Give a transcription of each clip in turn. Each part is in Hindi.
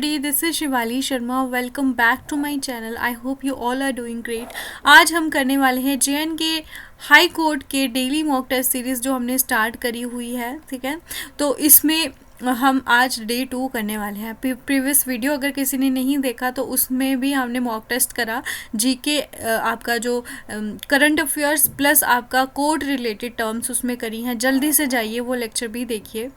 everybody, this is Shivali Sharma. Welcome back to my channel. I hope you all are doing great. आज हम करने वाले हैं JNK हाई कोर्ट के डेली मॉक टेस्ट सीरीज़ जो हमने स्टार्ट करी हुई है. ठीक है, तो इसमें हम आज डे 2 करने वाले हैं. प्रीवियस वीडियो अगर किसी ने नहीं देखा तो उसमें भी हमने मॉक टेस्ट करा. जीके आपका जो करंट अफेयर्स प्लस आपका कोर्ट रिलेटेड टर्म्स उसमें करी हैं. जल्दी से जाइए वो लेक्चर भी देखिए.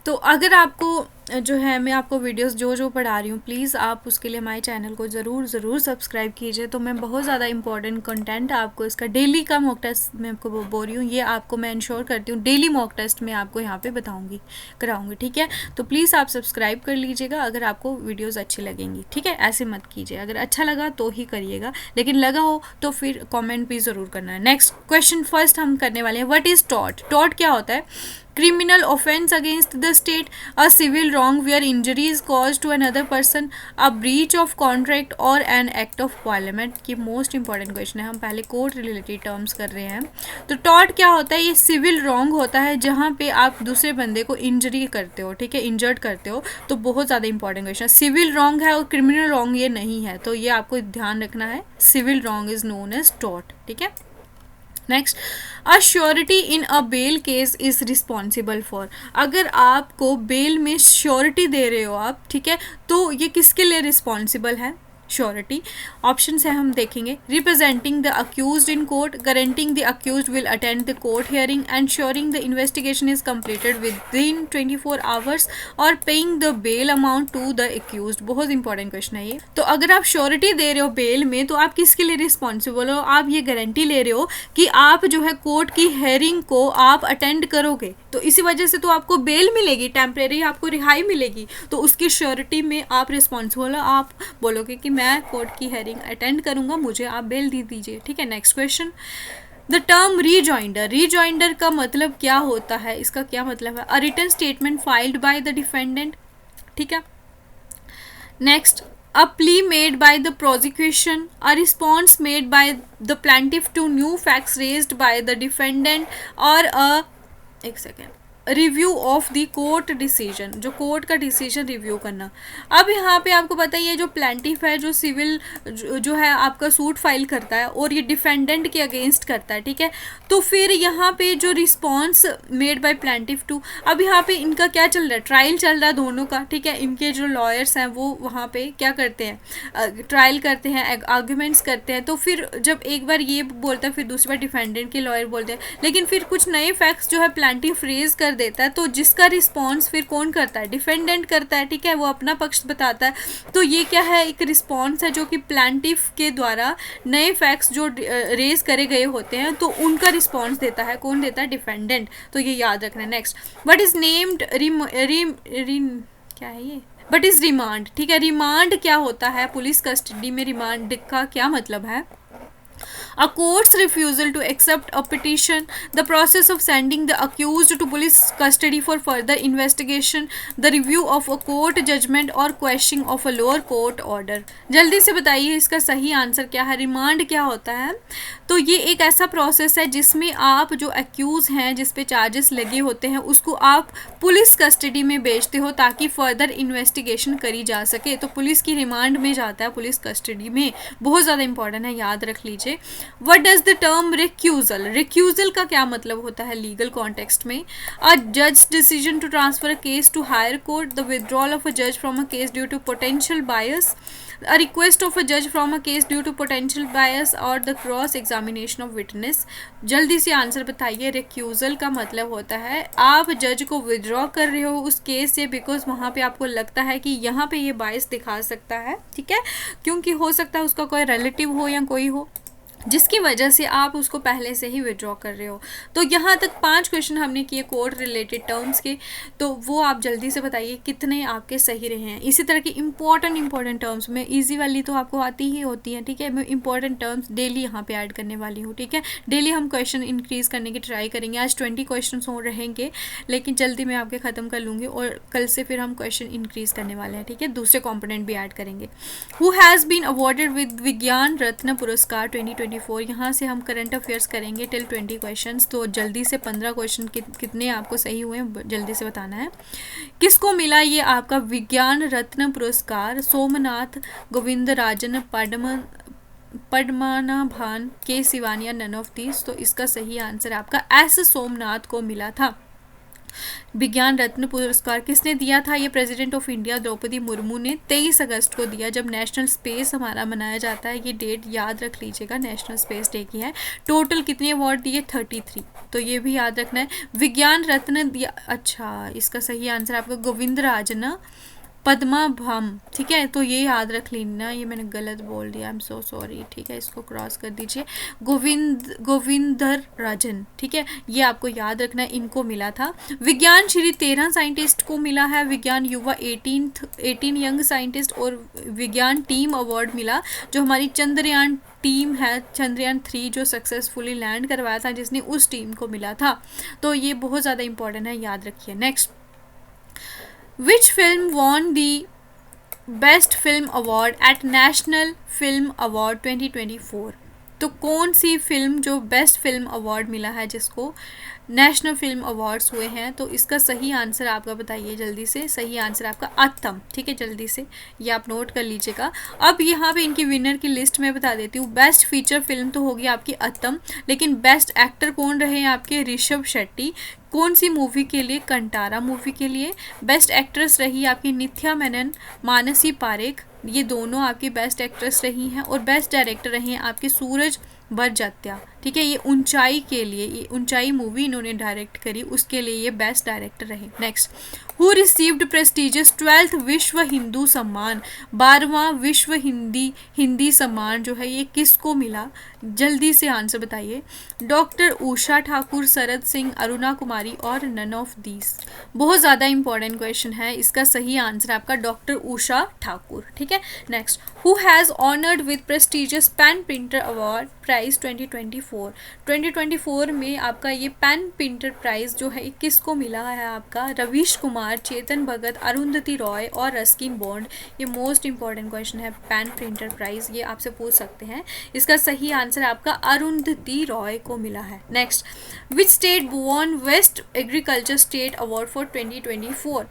तो अगर आपको जो है मैं आपको वीडियोस जो पढ़ा रही हूँ, प्लीज़ आप उसके लिए हमारे चैनल को ज़रूर सब्सक्राइब कीजिए. तो मैं बहुत ज़्यादा इंपॉर्टेंट कंटेंट आपको इसका डेली का मॉक टेस्ट मैं आपको बोल रही हूँ, ये आपको मैं इंश्योर करती हूँ डेली मॉक टेस्ट में आपको यहाँ पे कराऊंगी. ठीक है, तो प्लीज़ आप सब्सक्राइब कर लीजिएगा अगर आपको वीडियोज़ अच्छी लगेंगी. ठीक है, ऐसे मत कीजिए. अगर अच्छा लगा तो ही करिएगा, लेकिन लगा हो तो फिर कॉमेंट भी ज़रूर करना है. नेक्स्ट क्वेश्चन फर्स्ट हम करने वाले हैं. What is tort? टॉर्ट क्या होता है? Criminal offense against the state, a civil wrong where injury is caused to another person, a breach of contract or an act of parliament. ये मोस्ट इंपॉर्टेंट क्वेश्चन है. हम पहले कोर्ट रिलेटेड टर्म्स कर रहे हैं. तो टॉर्ट क्या होता है? ये सिविल रॉन्ग होता है जहाँ पे आप दूसरे बंदे को इंजरी करते हो. ठीक है, इंजर्ड करते हो. तो बहुत ज़्यादा इंपॉर्टेंट क्वेश्चन है. सिविल रॉन्ग है और क्रिमिनल रॉन्ग ये नहीं है, तो ये आपको ध्यान रखना है. Civil wrong is known as tort. ठीक है. Next, a surety in a bail case is responsible for. अगर आपको बेल में श्योरिटी दे रहे हो आप, ठीक है, तो ये किसके लिए रिस्पॉन्सिबल है? श्योरिटी. ऑप्शन है हम देखेंगे. Representing the accused in court, guaranteeing the accused will attend the court hearing, ensuring the investigation is completed within 24 hours, और paying the bail amount to the accused. बहुत इंपॉर्टेंट क्वेश्चन है ये. तो अगर आप श्योरिटी दे रहे हो बेल में, तो आप किसके लिए रिस्पॉन्सिबल हो? आप ये गारंटी ले रहे हो कि आप जो है कोर्ट की हेयरिंग को आप अटेंड करोगे, तो इसी वजह से तो आपको बेल मिलेगी, टेम्परेरी आपको रिहाई मिलेगी. तो उसकी श्योरिटी में आप रिस्पॉन्सिबल हो. आप बोलोगे कि मैं कोर्ट की हेयरिंग अटेंड करूंगा, मुझे आप बेल दे दीजिए. ठीक है. Next question, the term rejoinder. Rejoinder का मतलब क्या होता है? इसका क्या मतलब है? A written statement filed by the defendant. ठीक है. Next, a plea made by the prosecution, a response made by the plaintiff to new facts raised by the defendant, or a एक second review of the court decision. जो कोर्ट का डिसीजन रिव्यू करना. अब यहाँ पे आपको पता ही है, जो प्लेंटिफ है, जो सिविल जो है आपका सूट फाइल करता है और ये डिफेंडेंट के अगेंस्ट करता है. ठीक है, तो फिर यहाँ पे जो response made by plaintiff to, अब यहाँ पे इनका क्या चल रहा है? ट्रायल चल रहा है दोनों का. ठीक है, इनके जो लॉयर्स हैं वो वहाँ पे क्या करते हैं? ट्रायल करते हैं, आर्ग्यूमेंट्स करते हैं. तो फिर जब एक बार ये बोलता है, फिर दूसरी बार डिफेंडेंट के लॉयर बोलते हैं, लेकिन फिर कुछ नए फैक्ट्स जो है प्लेंटिफ रेज कर देता है, तो जिसका रिस्पॉन्स फिर कौन करता है? डिफेंडेंट करता है. ठीक है, वो अपना पक्ष बताता है. तो ये क्या है? एक रिस्पॉन्स है जो कि प्लेंटिफ के द्वारा नए फैक्ट्स जो रेज करे गए होते हैं, तो उनका रिस्पॉन्स देता है. कौन देता है? डिफेंडेंट. तो ये याद रखना है. नेक्स्ट, व्हाट इज नेम्ड क्या है ये? But is remand. ठीक है, रिमांड क्या होता है? पुलिस कस्टडी में रिमांड का क्या मतलब है? A court's refusal to accept a petition, the process of sending the accused to police custody for further investigation, the review of a court judgment or questioning of a lower court order. जल्दी से बताइए इसका सही आंसर क्या है? रिमांड क्या होता है? तो ये एक ऐसा प्रोसेस है जिसमें आप जो एक्यूज हैं, जिस पे चार्जेस लगे होते हैं, उसको आप पुलिस कस्टडी में भेजते हो ताकि फर्दर इन्वेस्टिगेशन करी जा सके. तो पुलिस की रिमांड में जाता है, पुलिस कस्टडी में. बहुत ज़्यादा इंपॉर्टेंट है, याद रख लीजिए. What does the term recusal? Recusal का क्या मतलब होता है लीगल कॉन्टेक्स्ट में? A judge's decision to transfer a case to higher court, the withdrawal of a judge from a case due to potential bias, a request of a judge from a case due to potential bias, or the cross examination of witness. जल्दी से आंसर बताइए. recusal का मतलब होता है आप जज को विदड्रॉ कर रहे हो उस केस से, बिकॉज वहाँ पे आपको लगता है कि यहाँ पे ये बायस दिखा सकता है. ठीक है, क्योंकि हो सकता है उसका कोई रिलेटिव हो या कोई हो, जिसकी वजह से आप उसको पहले से ही विड्रॉ कर रहे हो. तो यहाँ तक 5 क्वेश्चन हमने किए कोर्ट रिलेटेड टर्म्स के. तो वो आप जल्दी से बताइए कितने आपके सही रहे हैं. इसी तरह की इंपॉर्टेंट टर्म्स में इजी वाली तो आपको आती ही होती है. ठीक है, मैं इंपॉर्टेंट टर्म्स डेली यहाँ पे ऐड करने वाली हूँ. ठीक है, डेली हम क्वेश्चन इंक्रीज़ करने की ट्राई करेंगे. आज 20 क्वेश्चन हो रहेंगे, लेकिन जल्दी मैं आपके ख़त्म कर लूँगी और कल से फिर हम क्वेश्चन इंक्रीज़ करने वाले हैं. ठीक है, दूसरे कॉम्पोनेंट भी ऐड करेंगे. Who has been awarded with Vigyan Ratna Puraskar 2021 2024। यहाँ से हम करंट अफेयर्स करेंगे टिल 20 क्वेश्चंस। तो जल्दी से 15 क्वेश्चन कितने आपको सही हुए जल्दी से बताना है। किसको मिला ये आपका विज्ञान रत्न पुरस्कार? सोमनाथ, गोविंदराजन, पद्मनाभन, के सिवानिया, नन ऑफ दीज। तो इसका सही आंसर आपका एस सोमनाथ को मिला था। विज्ञान रत्न पुरस्कार किसने दिया था? ये president of India Draupadi Murmu ने 23 अगस्त को दिया, जब नेशनल स्पेस हमारा मनाया जाता है। ये डेट याद रख लीजिएगा, नेशनल स्पेस डे की है। टोटल कितने अवार्ड दिए? 33। तो ये भी याद रखना है। विज्ञान रत्न दिया, अच्छा इसका सही आंसर आपका गोविंदराजन पद्मनाभम, ठीक है। तो ये याद रख लेना, ये मैंने गलत बोल दिया, आई एम सो सॉरी, ठीक है, इसको क्रॉस कर दीजिए। गोविंदर राजन, ठीक है, ये आपको याद रखना है, इनको मिला था। विज्ञान श्री 13 साइंटिस्ट को मिला है। विज्ञान युवा 18 यंग साइंटिस्ट और विज्ञान टीम अवार्ड मिला, जो हमारी चंद्रयान टीम है, चंद्रयान 3 जो सक्सेसफुली लैंड करवाया था जिसने, उस टीम को मिला था। तो ये बहुत ज़्यादा इंपॉर्टेंट है, याद रखिए। Next, Which film won the Best Film Award at National Film Award 2024? तो कौन सी फिल्म जो बेस्ट फिल्म अवार्ड मिला है, जिसको नेशनल फिल्म अवार्ड्स हुए हैं? तो इसका सही आंसर आपका बताइए जल्दी से। सही आंसर आपका अत्तम, ठीक है, जल्दी से ये आप नोट कर लीजिएगा। अब यहाँ पे इनकी विनर की लिस्ट में बता देती हूँ। बेस्ट फीचर फिल्म तो होगी आपकी अत्तम, लेकिन बेस्ट एक्टर कौन रहे हैं आपके? ऋषभ शेट्टी। कौन सी मूवी के लिए? कंटारा मूवी के लिए। बेस्ट एक्ट्रेस रही आपकी नित्या मेनन, मानसी पारेख, ये दोनों आपकी बेस्ट एक्ट्रेस रही हैं। और बेस्ट डायरेक्टर रहे हैं आपके सूरज बरजात्या, ठीक है, ये ऊंचाई के लिए, ये ऊंचाई मूवी इन्होंने डायरेक्ट करी, उसके लिए ये बेस्ट डायरेक्टर रहे। Next, who received prestigious 12th विश्व हिंदू सम्मान? 12वां विश्व हिंदी सम्मान जो है, ये किसको मिला? जल्दी से आंसर बताइए। डॉक्टर उषा ठाकुर, शरद सिंह, अरुणा कुमारी और नन ऑफ दीज। बहुत ज़्यादा इंपॉर्टेंट क्वेश्चन है, इसका सही आंसर आपका डॉक्टर उषा ठाकुर, ठीक है। Next, who has honoured with prestigious pen printer award prize 2024? 2024 में आपका ये पेन प्रिंटर प्राइज जो है किसको मिला है आपका? रवीश कुमार, चेतन भगत, अरुंधति रॉय और रस्किन बॉन्ड। ये मोस्ट इंपॉर्टेंट क्वेश्चन है, पेन प्रिंटर प्राइज, ये आपसे पूछ सकते हैं। इसका सही आंसर आपका अरुंधति रॉय को मिला है। Next, which state won best agriculture state award for 2024?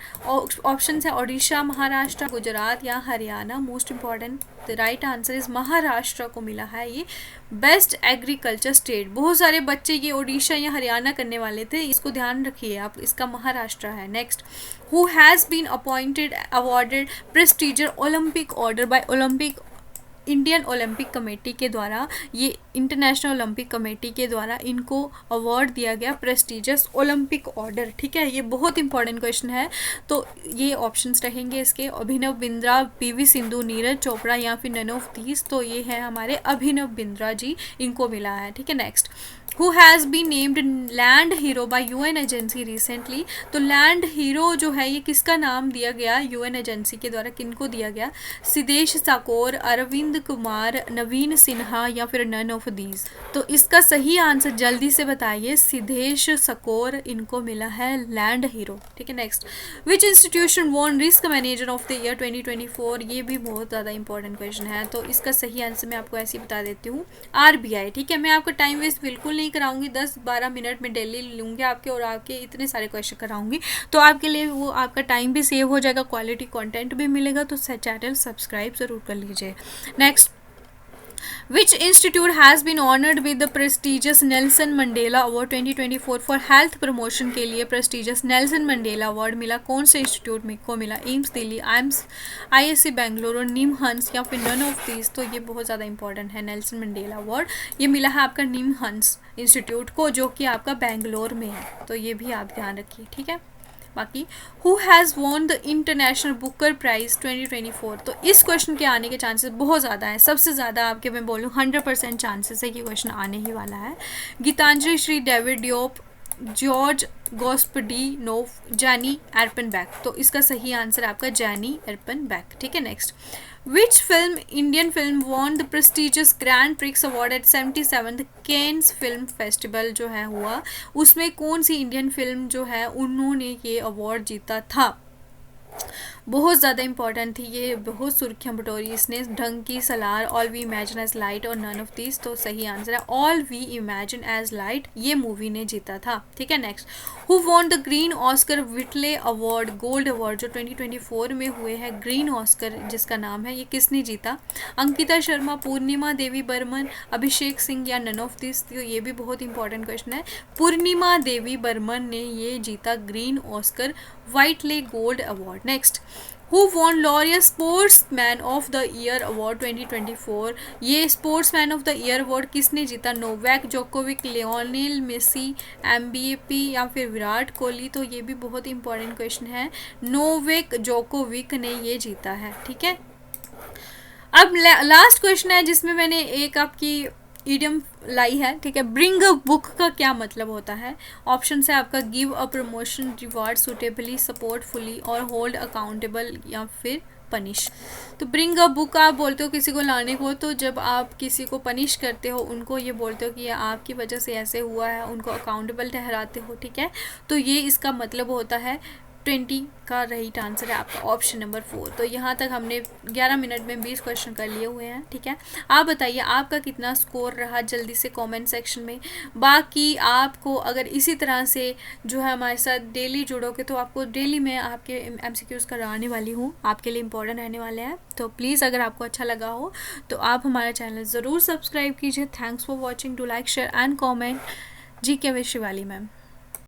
Option है ओडिशा, महाराष्ट्र, गुजरात या Haryana. Most important, the right answer is Maharashtra को मिला है ये बेस्ट एग्रीकल्चर स्टेट। बहुत सारे बच्चे ये ओडिशा या हरियाणा करने वाले थे, इसको ध्यान रखिए आप, इसका महाराष्ट्र है। Next, who has been appointed awarded prestigious Olympic order by Olympic Indian Olympic committee के द्वारा, ये इंटरनेशनल ओलंपिक कमेटी के द्वारा इनको अवार्ड दिया गया प्रेस्टिजियस ओलंपिक ऑर्डर, ठीक है। ये बहुत इंपॉर्टेंट क्वेश्चन है, तो ये ऑप्शंस रहेंगे इसके, अभिनव बिंद्रा, पीवी सिंधु, नीरज चोपड़ा या फिर नन ऑफ दीज। तो ये है हमारे अभिनव बिंद्रा जी, इनको मिला है, ठीक है। Next, who has been named land hero by UN agency recently? तो लैंड हीरो जो है, ये किसका नाम दिया गया यूएन एजेंसी के द्वारा, किनको दिया गया? सिद्धेश साकोर, अरविंद कुमार, नवीन सिन्हा या फिर नन ऑफ दीज। तो इसका सही आंसर जल्दी से बताइए। सिद्धेश साकोर, इनको मिला है लैंड हीरो, ठीक है। Next, which institution won risk manager of the year 2024? ये भी बहुत ज़्यादा इंपॉर्टेंट क्वेश्चन है, तो इसका सही आंसर मैं आपको ऐसे ही बता देती हूँ, आरबीआई, ठीक है। मैं आपको टाइम वेस्ट बिल्कुल नहीं कराऊंगी, 10-12 मिनट में डेली लूंगी आपके, और आपके इतने सारे क्वेश्चन कराऊंगी, तो आपके लिए वो आपका टाइम भी सेव हो जाएगा, क्वालिटी कंटेंट भी मिलेगा। तो चैनल सब्सक्राइब ज़रूर कर लीजिए। Next, Which institute has been honored with the prestigious Nelson Mandela Award 2024 for health promotion के लिए prestigious Nelson Mandela Award मिला? कौन से इंस्टीट्यूट में को मिला? AIIMS Delhi, ISC Bengaluru, NIMHANS या फिर नन ऑफ दीज। तो ये बहुत ज़्यादा इंपॉर्टेंट है, नेल्सन मंडेला अवार्ड ये मिला है आपका निमहंस इंस्टीट्यूट को, जो कि आपका बेंगलोर में है। तो ये भी आप ध्यान रखिए, ठीक है। बाकी, who has won the international Booker prize 2024? तो इस क्वेश्चन के आने के चांसेस बहुत ज़्यादा हैं, सबसे ज़्यादा आपके मैं बोलूँ 100% चांसेस है कि क्वेश्चन आने ही वाला है। Geetanjali Shree, David Diop, George Gospodinov, Jenny Erpenbeck. तो इसका सही आंसर आपका जैनी एर्पनबैक, ठीक है। Next, which film Indian film won the prestigious Grand Prix award at 77th Cannes film festival जो है हुआ, उसमें कौन सी इंडियन फिल्म जो है उन्होंने ये अवार्ड जीता था? बहुत ज़्यादा इंपॉर्टेंट थी ये, बहुत सुर्खियाँ बटोरी इसने। Dunki Salaar, all we imagine as light और नन ऑफ दिस, तो सही आंसर है all we imagine as light, ये मूवी ने जीता था। ठीक है, next, who won the Green Oscar Whitley award gold award जो 2024 में हुए हैं, ग्रीन ऑस्कर जिसका नाम है, ये किसने जीता? अंकिता शर्मा, पूर्णिमा देवी बर्मन, अभिषेक सिंह या नन ऑफ दिस? तो ये भी बहुत इंपॉर्टेंट क्वेश्चन है। पूर्णिमा देवी बर्मन ने ये जीता Green Oscar Whitley gold award. Next, who won Laureus sportsman of the year award 2024? ये sportsman of the year award किसने जीता? Novak Djokovic, Lionel Messi, Mbappe या फिर विराट कोहली? तो ये भी बहुत इंपॉर्टेंट क्वेश्चन है, नोवेक जोकोविक ने ये जीता है। ठीक है, अब लास्ट क्वेश्चन है जिसमें मैंने एक आपकी ईडियम लाई है। ठीक है, ब्रिंग अ बुक का क्या मतलब होता है? ऑप्शन है आपका give a promotion, reward suitably, support fully और होल्ड अकाउंटेबल या फिर पनिश। तो ब्रिंग अ बुक आप बोलते हो किसी को लाने को, तो जब आप किसी को पनिश करते हो उनको ये बोलते हो कि ये आपकी वजह से ऐसे हुआ है, उनको अकाउंटेबल ठहराते हो। ठीक है, तो ये इसका मतलब होता है। 20 का राइट आंसर है आपका ऑप्शन नंबर 4। तो यहाँ तक हमने 11 मिनट में 20 क्वेश्चन कर लिए हुए हैं। ठीक है, आप बताइए आपका कितना स्कोर रहा जल्दी से कमेंट सेक्शन में। बाकी आपको अगर इसी तरह से जो है हमारे साथ डेली जुड़ोगे तो आपको डेली मैं आपके MCQs कराने वाली हूँ, आपके लिए इंपॉर्टेंट रहने वाले हैं। तो प्लीज़ अगर आपको अच्छा लगा हो तो आप हमारा चैनल ज़रूर सब्सक्राइब कीजिए। Thanks for watching, do like share and comment. G K with Shivali ma'am.